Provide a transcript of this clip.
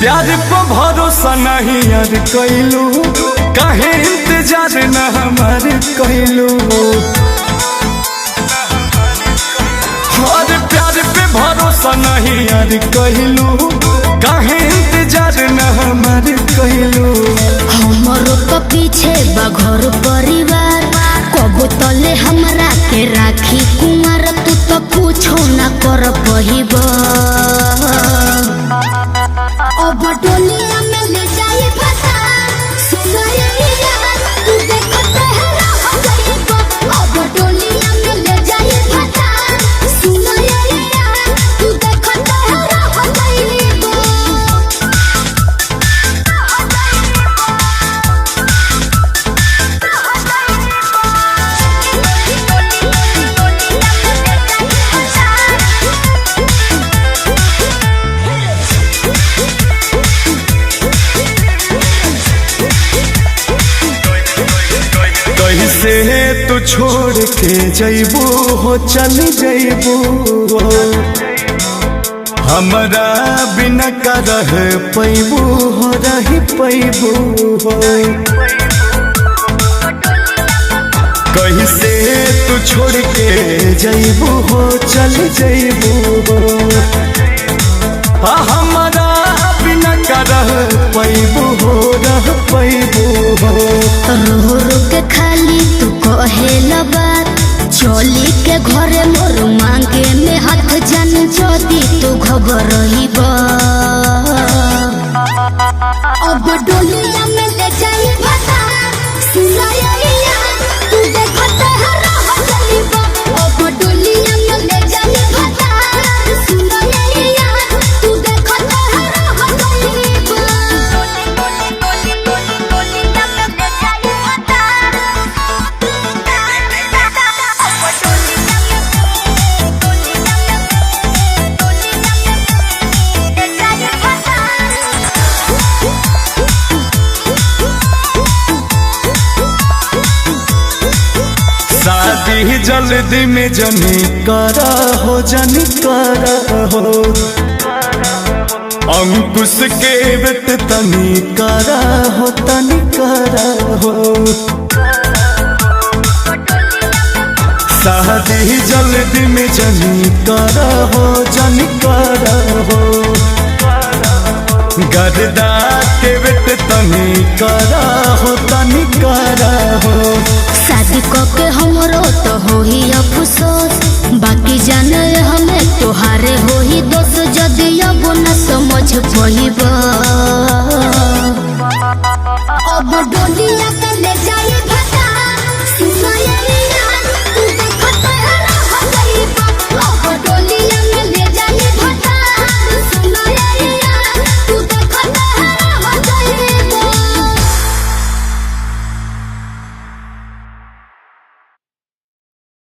प्यार पे भरोसा नहीं यार कैलू, काहे इंतजार न हमार कैलू। और प्यार पे भरोसा नहीं यार कैलू, काहे इंतजार न हमार कैलू। हमरो तो पीछे बा घर परिवार, कबो तले हमरा के राखी कुमार। तू तो कुछो न कर पहिबा, अब डोलिया में ले जाई फसा। सुनाया यार तू देखो तेरा हो गईबा, अब डोलिया में ले जाई फसा। सुनाया यार तू देखो तेरा हो गईबा। कैसे तू छोड़ के जैबू हो, चल जैबू हमरा बिना का रह पैबू हो, रही पैबू हो। कैसे तू छोड़ के जैबू हो, चल जैबू हमरा बिना का रह पैबू हो, रह पैबू हो। रो रो के खाली तू कहेला बात, चली के घरे मोर मांगे में हाथ जान जदी तू घबरहिबा। अब डोलिया में ले जाई फसा। सुनाया यार तू देखो तेरा हो गईबा, अब डोलिया में ले जाई फसा। सुनाया यार तू देखो तेरा हो गईबा। शादी जल्दी में जनी करा हो, जनी करा हो। अंकुश के बेट तनी करा हो, तनी करा हो। शादी जल्दी में जनी करा हो, जनी करा हो। गर्दा के बेट तनी करा हो, तनी करा हो। शादी के हमरो तो हो ही अफसोस, बाकी जाने हमें तोहारे हो ही दोस्त। जदि अब न समझ पहिबा,